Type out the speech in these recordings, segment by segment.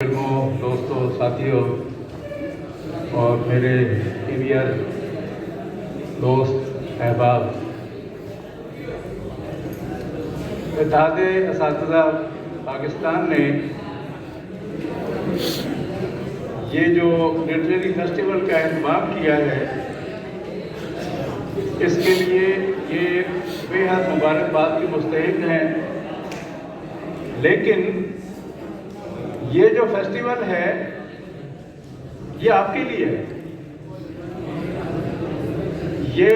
بزرگوں، دوستوں، ساتھیوں اور میرے سینئر دوست احباب، اتحاد اساتذہ پاکستان نے یہ جو لٹریری فیسٹیول کا اہتمام کیا ہے، اس کے لیے یہ بے حد مبارکباد کی مستحق ہیں. لیکن یہ جو فیسٹیول ہے یہ آپ کے لیے ہے. یہ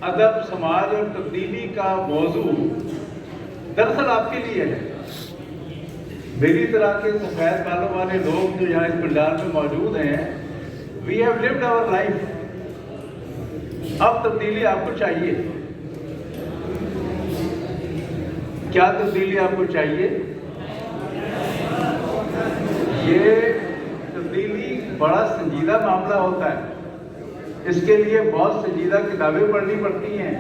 ادب، سماج اور تبدیلی کا موضوع دراصل آپ کے لیے ہے. میری طرح کے سفید بالوں والے لوگ جو یہاں اس پنڈال میں موجود ہیں، we have lived our life. اب تبدیلی آپ کو چاہیے. کیا تبدیلی آپ کو چاہیے؟ یہ تبدیلی بڑا سنجیدہ معاملہ ہوتا ہے. اس کے لیے بہت سنجیدہ کتابیں پڑھنی پڑتی ہیں،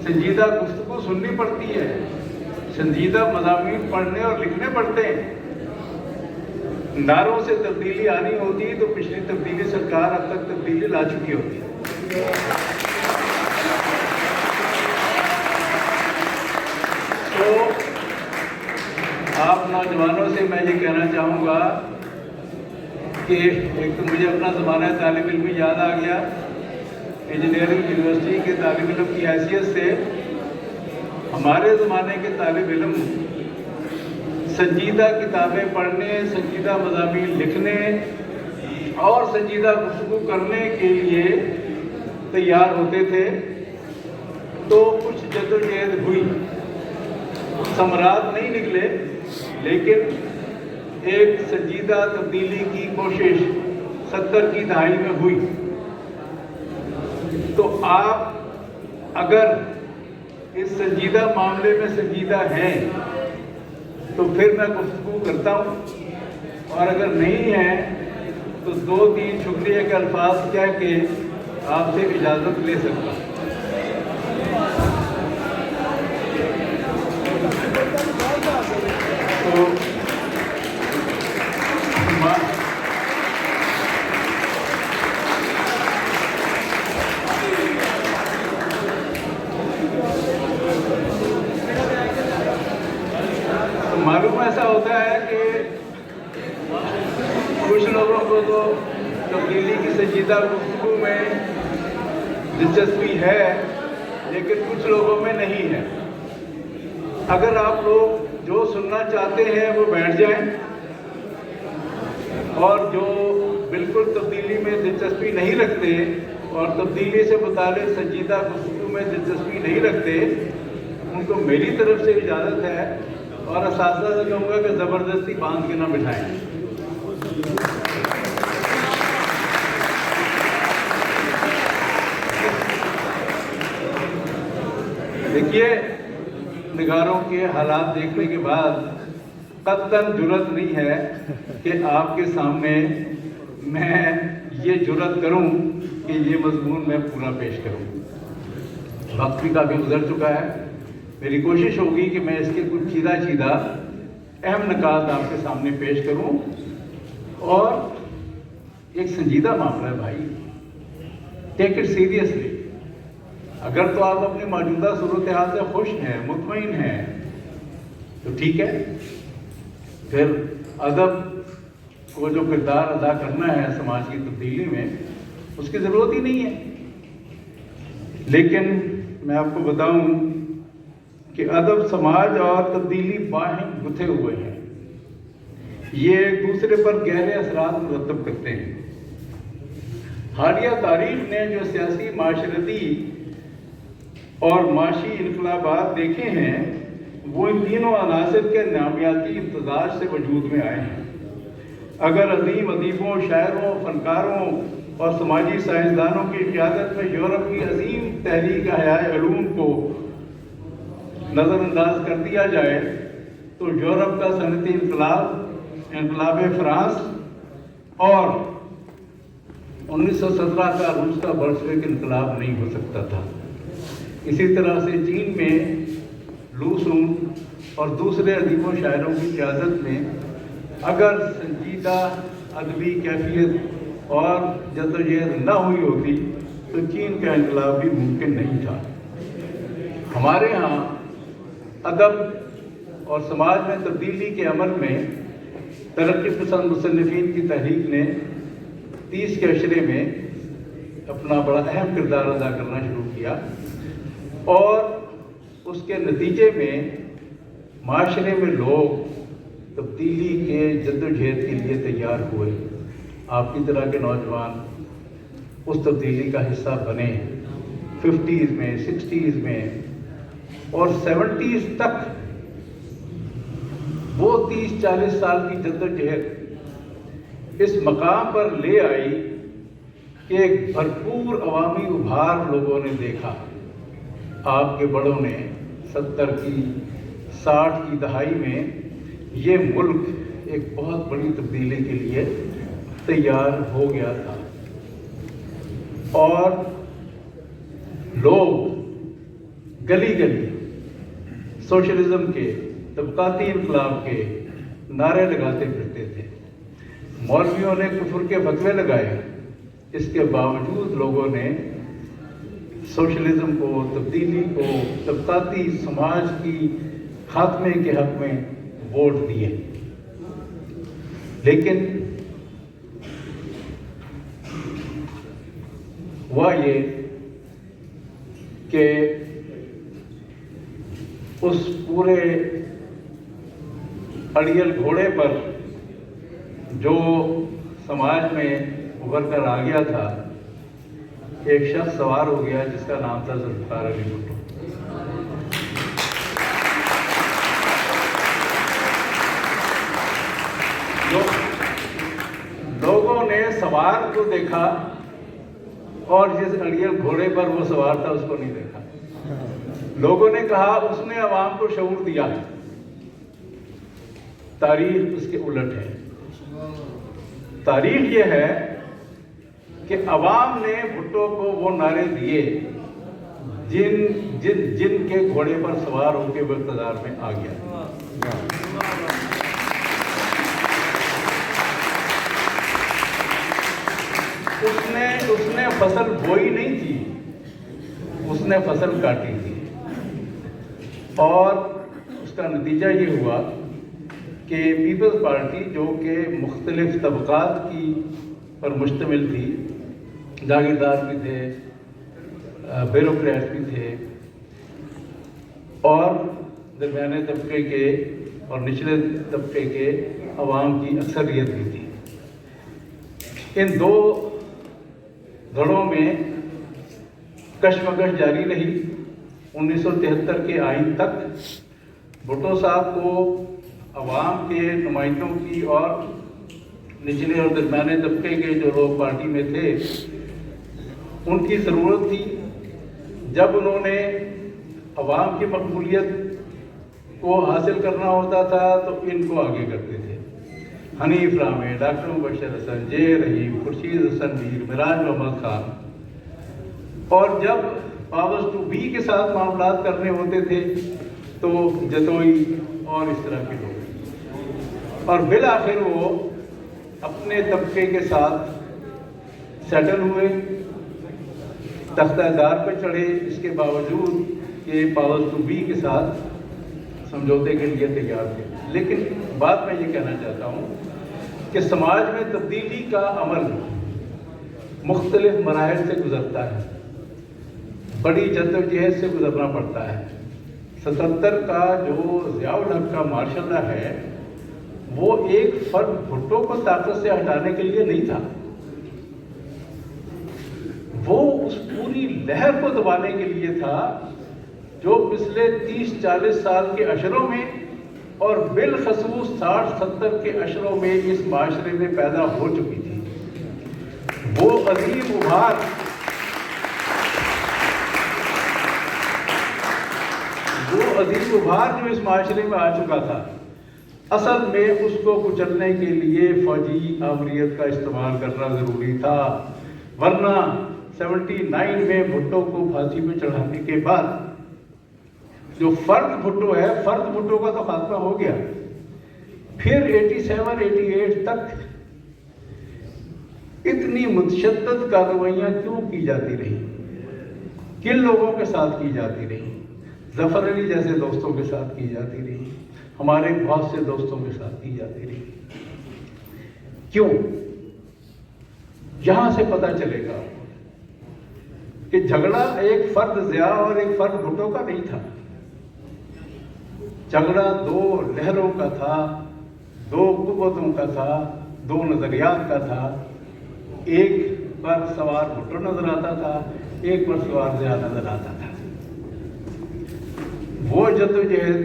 سنجیدہ گفتگو سننی پڑتی ہے، سنجیدہ مضامین پڑھنے اور لکھنے پڑتے ہیں. نعروں سے تبدیلی آنی ہوتی تو پچھلی تبدیلی سرکار اب تک تبدیلی لا چکی ہوتی ہے. تو آپ نوجوانوں سے میں یہ کہنا چاہوں گا کہ ایک تو مجھے اپنا زمانہ طالب علم یاد آ گیا. انجینئرنگ یونیورسٹی کے طالب علم کی حیثیت سے ہمارے زمانے کے طالب علم سنجیدہ کتابیں پڑھنے، سنجیدہ مضامین لکھنے اور سنجیدہ گفتگو کرنے کے لیے تیار ہوتے تھے. تو کچھ جدوجہد ہوئی، ثمرات نہیں نکلے، لیکن ایک سنجیدہ تبدیلی کی کوشش 70 کی دہائی میں ہوئی. تو آپ اگر اس سنجیدہ معاملے میں سنجیدہ ہیں تو پھر میں گفتگو کرتا ہوں، اور اگر نہیں ہیں تو 2-3 شکریہ کے الفاظ کہہ کے آپ سے اجازت لے سکتا ہوں. تو معلوم ایسا ہوتا ہے کہ کچھ لوگوں کو تو تبدیلی کی سنجیدہ گفتگو میں دلچسپی ہے، لیکن کچھ لوگوں میں نہیں ہے. اگر آپ لوگ جو سننا چاہتے ہیں وہ بیٹھ جائیں، اور جو بالکل تبدیلی میں دلچسپی نہیں رکھتے اور تبدیلی سے متعلق سنجیدہ گفتگو میں دلچسپی نہیں رکھتے، ان کو میری طرف سے اجازت ہے، اور اساتذہ سے کہوں گا کہ زبردستی باندھ کے نہ بٹھائیں. دیکھیے، نگاروں کے حالات دیکھنے کے بعد قطعاً جرأت نہیں ہے کہ آپ کے سامنے میں یہ جرأت کروں کہ یہ مضمون میں پورا پیش کروں. وقت بھی کافی گزر چکا ہے. میری کوشش ہوگی کہ میں اس کے کچھ چیدہ اہم نکات آپ کے سامنے پیش کروں. اور ایک سنجیدہ معاملہ ہے بھائی، ٹیک اٹ سیریسلی. اگر تو آپ اپنی موجودہ صورتحال سے خوش ہیں، مطمئن ہیں، تو ٹھیک ہے. پھر ادب کو جو کردار ادا کرنا ہے سماج کی تبدیلی میں، اس کی ضرورت ہی نہیں ہے. لیکن میں آپ کو بتاؤں کہ ادب، سماج اور تبدیلی باہم گتھے ہوئے ہیں. یہ ایک دوسرے پر گہرے اثرات مرتب کرتے ہیں. حالیہ تاریخ نے جو سیاسی، معاشرتی اور معاشی انقلابات دیکھے ہیں، وہ ان تینوں عناصر کے نامیاتی امتزاج سے وجود میں آئے ہیں. اگر عظیم ادیبوں، شاعروں، فنکاروں اور سماجی سائنسدانوں کی قیادت میں یورپ کی عظیم تحریک احیاء علوم کو نظر انداز کر دیا جائے تو یورپ کا صنعتی انقلاب، انقلاب فرانس اور 1917 کا روس کا بلشوک انقلاب نہیں ہو سکتا تھا. اسی طرح سے چین میں لو سون اور دوسرے ادیبوں شاعروں کی قیادت میں اگر سنجیدہ ادبی کیفیت اور جدوجہد نہ ہوئی ہوتی تو چین کا انقلاب بھی ممکن نہیں تھا۔ ہمارے ہاں ادب اور سماج میں تبدیلی کے عمل میں ترقی پسند مصنفین کی تحریک نے 30 کے عشرے میں اپنا بڑا اہم کردار ادا کرنا شروع کیا، اور اس کے نتیجے میں معاشرے میں لوگ تبدیلی کے جدوجہد کے لیے تیار ہوئے۔ آپ کی طرح کے نوجوان اس تبدیلی کا حصہ بنے۔ 50s میں، 60s میں اور 70s تک وہ 30-40 سال کی جدوجہد اس مقام پر لے آئی کہ ایک بھرپور عوامی ابھار لوگوں نے دیکھا۔ آپ کے بڑوں نے 70 کی 60 کی دہائی میں یہ ملک ایک بہت بڑی تبدیلی کے لیے تیار ہو گیا تھا، اور لوگ گلی گلی سوشلزم کے، طبقاتی انقلاب کے نعرے لگاتے پھرتے تھے۔ مولویوں نے کفر کے فتوے لگائے، اس کے باوجود لوگوں نے سوشلزم کو، تبدیلی کو، طبقاتی سماج کی خاتمے کے حق میں ووٹ دیے۔ لیکن ہوا یہ کہ اس پورے اڑیل گھوڑے پر جو سماج میں ابھر کر آ گیا تھا، ایک شخص سوار ہو گیا جس کا نام تھا ذوالفقار علی بھٹو۔ لوگوں نے سوار کو دیکھا اور جس اڑیل گھوڑے پر وہ سوار تھا اس کو نہیں دیکھا۔ لوگوں نے کہا اس نے عوام کو شعور دیا۔ تاریخ اس کے الٹ ہے۔ تاریخ یہ ہے کہ عوام نے بھٹو کو وہ نعرے دیے جن کے گھوڑے پر سوار ہو کے وہ اقتدار میں آ گیا۔ اس نے فصل بوئی نہیں تھی، اس نے فصل کاٹی تھی، اور اس کا نتیجہ یہ ہوا کہ پیپلز پارٹی جو کہ مختلف طبقات کی پر مشتمل تھی، جاگیردار بھی تھے، بیوروکریٹ بھی تھے، اور درمیانے طبقے کے اور نچلے طبقے کے عوام کی اکثریت بھی تھی۔ ان دو دھڑوں میں کشمکش جاری رہی۔ 1973 کے آئین تک بھٹو صاحب کو عوام کے نمائندوں کی اور نچلے اور درمیانے طبقے کے جو لوگ پارٹی میں تھے ان کی ضرورت تھی۔ جب انہوں نے عوام کی مقبولیت کو حاصل کرنا ہوتا تھا تو ان کو آگے کرتے تھے۔ حنیف رامے، ڈاکٹر مبشر حسن، جے رحیم، خورشید حسن میر، مراج محمد خان، اور جب پاورز ٹو بی کے ساتھ معاملات کرنے ہوتے تھے تو جتوئی اور اس طرح کے لوگ، اور بالآخر وہ اپنے طبقے کے ساتھ سیٹل ہوئے، تختہ دار پہ چڑھے، اس کے باوجود کہ پاورز ٹو بی کے ساتھ سمجھوتے کے لیے تیار تھے۔ لیکن بات میں یہ کہنا چاہتا ہوں کہ سماج میں تبدیلی کا عمل مختلف مراحل سے گزرتا ہے، بڑی جدوجہد سے گزرنا پڑتا ہے۔ 77 کا جو ضیاء الحق کا مارشل لا ہے وہ ایک فرد بھٹو کو طاقت سے ہٹانے کے لیے نہیں تھا، وہ اس پوری لہر کو دبانے کے لیے تھا جو پچھلے 30-40 سال کے عشروں میں اور بالخصوص 60-70 کے عشروں میں اس معاشرے میں پیدا ہو چکی تھی۔ وہ عظیم ابھار جو اس معاشرے میں آ چکا تھا، اصل میں اس کو کچلنے کے لیے فوجی آمریت کا استعمال کرنا ضروری تھا، ورنہ 79 میں بھٹو کو پھانسی پہ چڑھانے کے بعد جو فرد بھٹو ہے، فرد بھٹو کا تو خاتمہ ہو گیا، پھر 87-88 تک اتنی متشدد کارروائیاں کیوں کی جاتی رہی؟ کن لوگوں کے ساتھ کی جاتی رہی؟ ظفر علی جیسے دوستوں کے ساتھ کی جاتی رہی، ہمارے بہت سے دوستوں کے ساتھ کی جاتی رہی. کیوں؟ یہاں سے پتہ چلے گا کہ جھگڑا ایک فرد ضیاء اور ایک فرد بھٹو کا نہیں تھا. جھگڑا دو لہروں کا تھا، دو قوتوں کا تھا، دو نظریات کا تھا. ایک پر سوار بھٹو نظر آتا تھا، ایک پر سوار ضیاء نظر آتا تھا. وہ جدوجہد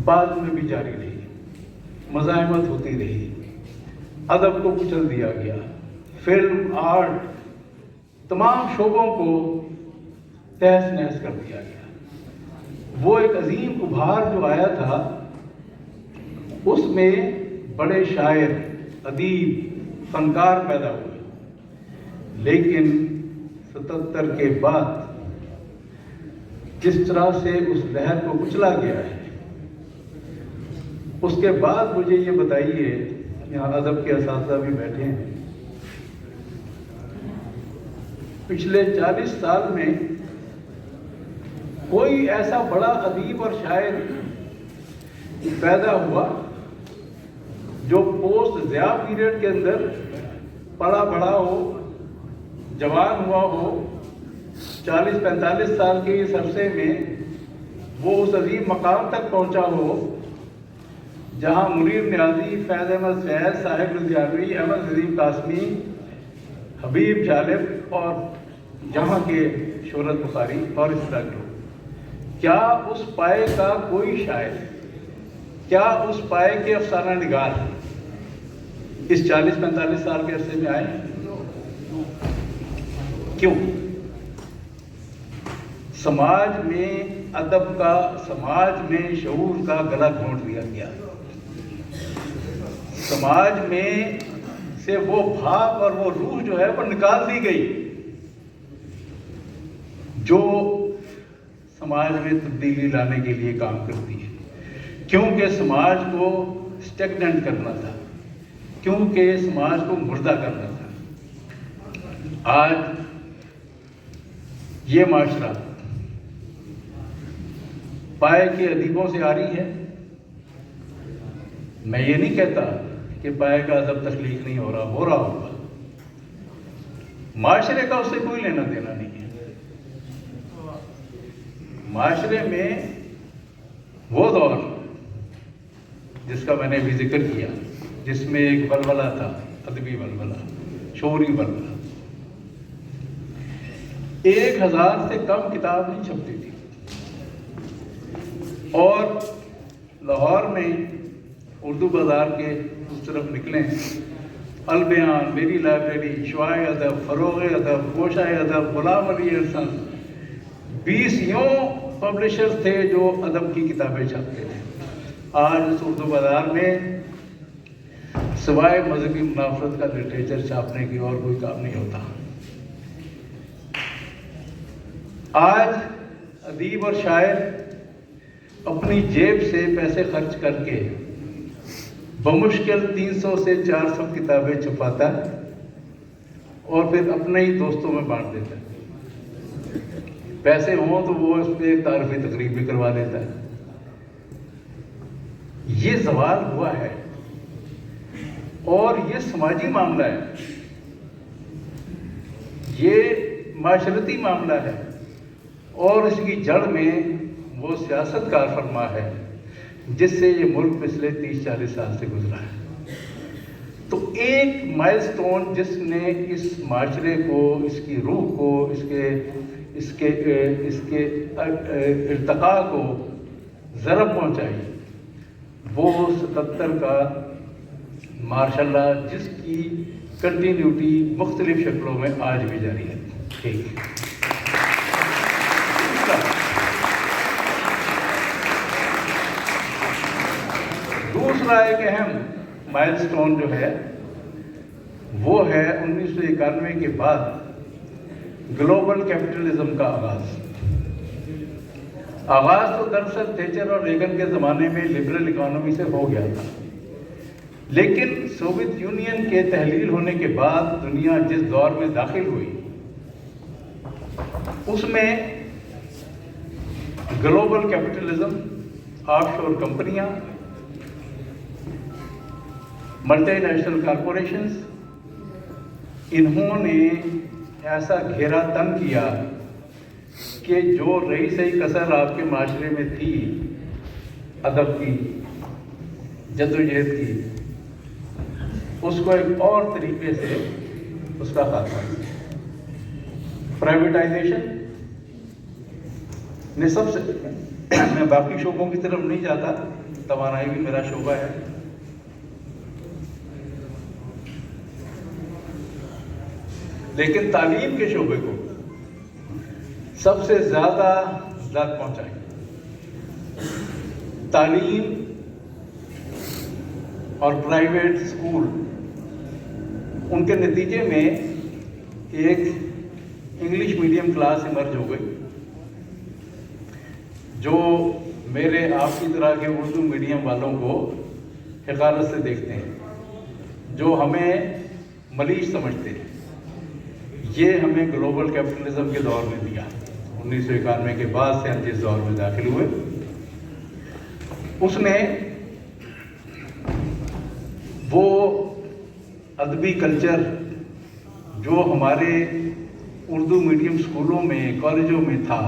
بعد میں بھی جاری رہی، مزاحمت ہوتی رہی، ادب کو کچل دیا گیا، فلم، آرٹ، تمام شعبوں کو تہس نہس کر دیا گیا. وہ ایک عظیم ابھار جو آیا تھا، اس میں بڑے شاعر، ادیب، فنکار پیدا ہوئے. لیکن 77 کے بعد جس طرح سے اس لہر کو کچلا گیا ہے، اس کے بعد مجھے یہ بتائیے، یہاں ادب کے اساتذہ بھی بیٹھے ہیں، پچھلے 40 سال میں کوئی ایسا بڑا ادیب اور شاعر پیدا ہوا جو پوسٹ ضیاء پیریڈ کے اندر پڑا بڑا ہو، جوان ہوا ہو، 40-45 سال کے اس عرصے میں وہ اس عظیم مقام تک پہنچا ہو جہاں منیر نیازی، فیض احمد فیض، صاحب لدھیانوی، احمد عظیم قاسمی، حبیب جالب اور جہاں کے شہرت بخاری اور اس طرح کے. کیا اس پائے کا کوئی شاعر، کیا اس پائے کے افسانہ نگار اس 40-45 سال کے عرصے میں آئے؟ کیوں؟ سماج میں ادب کا، سماج میں شعور کا گلا گھونٹ دیا گیا. سماج میں سے وہ بھاپ اور وہ روح جو ہے وہ نکال دی گئی جو سماج میں تبدیلی لانے کے لیے کام کرتی ہے. کیونکہ سماج کو اسٹیگننٹ کرنا تھا، کیونکہ سماج کو مردہ کرنا تھا. آج یہ معاشرہ پائے کے ادیبوں سے آ رہی ہے. میں یہ نہیں کہتا کہ پائے کا ادب تخلیق نہیں ہو رہا ہوگا. معاشرے کا اس سے کوئی لینا دینا نہیں ہے. معاشرے میں وہ دور جس کا میں نے بھی ذکر کیا، جس میں ایک ولولہ تھا، ادبی ولولہ، شعوری ولولہ. 1000 سے کم کتاب نہیں چھپتی تھی، اور لاہور میں اردو بازار کے اس طرف نکلیں، البیان، میری لائبریری، شعاع ادب، فروغ ادب، گوشہ ادب، غلام علی احسن، 20 یوں پبلشرز تھے جو ادب کی کتابیں چھاپتے تھے. آج اس اردو بازار میں سوائے مذہبی منافرت کا لٹریچر چھاپنے کی اور کوئی کام نہیں ہوتا. آج ادیب اور شاعر اپنی جیب سے پیسے خرچ کر کے بمشکل 300 سے 400 کتابیں چھپاتا ہے اور پھر اپنے ہی دوستوں میں بانٹ دیتا ہے. پیسے ہوں تو وہ اس پہ تعارفی تقریب بھی کروا دیتا ہے. یہ زوال ہوا ہے اور یہ سماجی معاملہ ہے، یہ معاشرتی معاملہ ہے، اور اس کی جڑ میں وہ سیاست کار فرما ہے جس سے یہ ملک پچھلے 30-40 سال سے گزرا ہے. تو ایک مائل سٹون جس نے اس معاشرے کو، اس کی روح کو، اس کے ارتقاء کو ضرب پہنچائی، وہ 77 کا ماشاء اللہ، جس کی کنٹینیوٹی مختلف شکلوں میں آج بھی جاری ہے. ٹھیک ہے. دوسرا ایک اہم مائل سٹون جو ہے وہ ہے 1991 کے بعد گلوبل کیپٹلزم کا آغاز. آغاز تو دراصل تھیچر اور ریگن کے زمانے میں لبرل اکانومی سے ہو گیا تھا، لیکن سوویت یونین کے تحلیل ہونے کے بعد دنیا جس دور میں داخل ہوئی اس میں گلوبل کیپٹلزم، آف شور کمپنیاں، ملٹی نیشنل کارپوریشنز، انہوں نے ایسا گھیرا تنگ کیا کہ جو رہی سہی کسر آپ کے معاشرے میں تھی ادب کی، جدوجہد کی، اس کو ایک اور طریقے سے اس کا خاتمہ۔ پرائیویٹائزیشن نے سب سے، میں باقی شعبوں کی طرف نہیں جاتا، توانائی بھی میرا شعبہ ہے، لیکن تعلیم کے شعبے کو سب سے زیادہ زد پہنچائی۔ تعلیم اور پرائیویٹ اسکول، ان کے نتیجے میں ایک انگلش میڈیم کلاس ایمرج ہو گئی جو میرے آپ کی طرح کے اردو میڈیم والوں کو حقارت سے دیکھتے ہیں، جو ہمیں ملیش سمجھتے ہیں۔ یہ ہمیں گلوبل کیپٹلزم کے دور میں دیا، 1991 کے بعد سے ہم جس دور میں داخل ہوئے، اس نے وہ ادبی کلچر جو ہمارے اردو میڈیم اسکولوں میں، کالجوں میں تھا،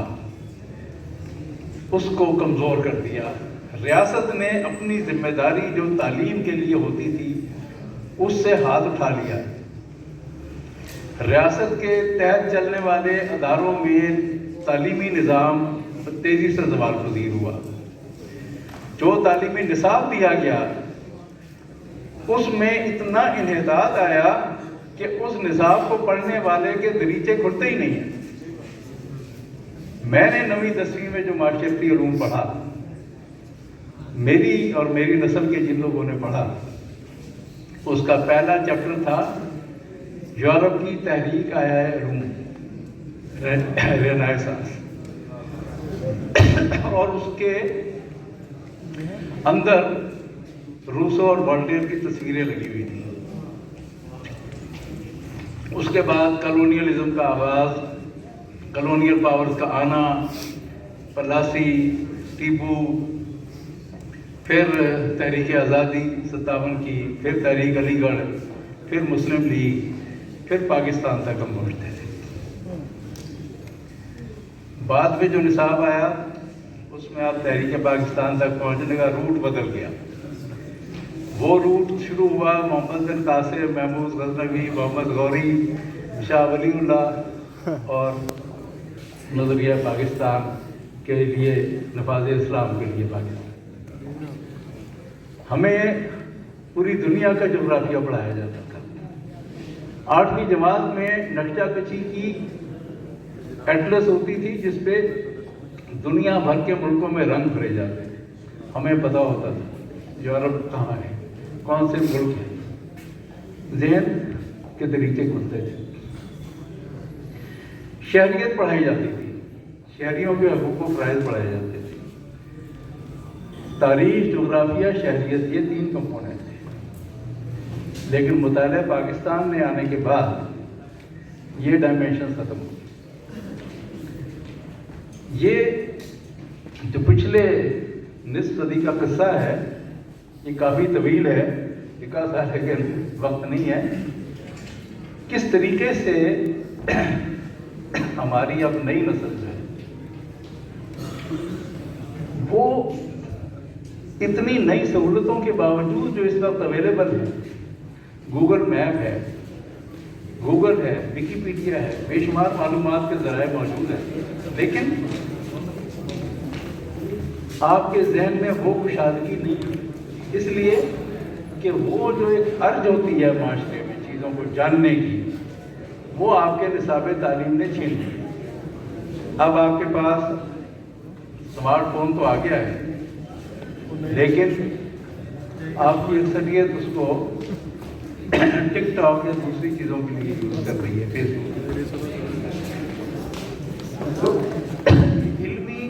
اس کو کمزور کر دیا۔ ریاست نے اپنی ذمہ داری جو تعلیم کے لیے ہوتی تھی اس سے ہاتھ اٹھا لیا۔ ریاست کے تحت چلنے والے اداروں میں تعلیمی نظام تیزی سے زوال پذیر ہوا۔ جو تعلیمی نصاب دیا گیا اس میں اتنا انحطاط آیا کہ اس نصاب کو پڑھنے والے کے دریچے کھلتے ہی نہیں ہیں۔ میں نے 9ویں 10ویں میں جو معاشرتی علوم پڑھا، میری اور میری نسل کے جن لوگوں نے پڑھا، اس کا پہلا چیپٹر تھا یورپ کی تحریک آیا ہے علوم، رینیسانس، اور اس کے اندر روسو اور والٹیر کی تصویریں لگی ہوئی تھیں۔ اس کے بعد کالونیلزم کا آغاز، کالونیل پاورز کا آنا، پلاسی، ٹیپو، پھر تحریک آزادی 57 کی، پھر تحریک علی گڑھ، پھر مسلم لیگ، پھر پاکستان تک ہم پہنچتے تھے۔ بعد میں جو نصاب آیا اس میں آپ تحریک پاکستان تک پہنچنے کا روٹ بدل گیا۔ وہ روٹ شروع ہوا محمد بن قاسم، محمود غزنوی، محمد غوری، شاہ ولی اللہ اور نظریہ پاکستان کے لیے، نفاذ اسلام کے لیے پاکستان۔ ہمیں پوری دنیا کا جغرافیہ پڑھایا جاتا تھا۔ 8ویں جماعت میں نقشہ کشی کی ایٹلس ہوتی تھی جس پہ دنیا بھر کے ملکوں میں رنگ بھرے جاتے تھے، ہمیں پتہ ہوتا تھا یورپ کہاں ہے، کون سے ملک ہیں، ذہن کے طریقے کھلتے تھے۔ شہریت پڑھائی جاتی تھی، شہریوں کے حقوق و فرائض پڑھائے جاتے تھے۔ تاریخ، جغرافیہ، شہریت، یہ 3 کمپوننٹ تھے، لیکن مطالعہ پاکستان میں آنے کے بعد یہ ڈائمینشن ختم ہو گئی۔ یہ جو پچھلے نصف صدی کا قصہ ہے یہ کافی طویل ہے، 1 سال ہے کہ وقت نہیں ہے۔ کس طریقے سے ہماری اب نئی نسل جو ہے وہ اتنی نئی سہولتوں کے باوجود جو اس وقت اویلیبل ہے، گوگل میپ ہے، گوگل ہے، ویکیپیڈیا ہے، بے شمار معلومات کے ذرائع موجود ہیں، لیکن آپ کے ذہن میں وہ کشادگی نہیں، اس لیے کہ وہ جو ایک ارج ہوتی ہے معاشرے میں چیزوں کو جاننے کی، وہ آپ کے نصاب تعلیم نے چھین لی۔ اب آپ کے پاس اسمارٹ فون تو آ گیا ہے، لیکن آپ کی اکثریت اس کو ٹک ٹاک یا دوسری چیزوں کے لیے یوز کر رہی ہے، فیس بک۔ علمی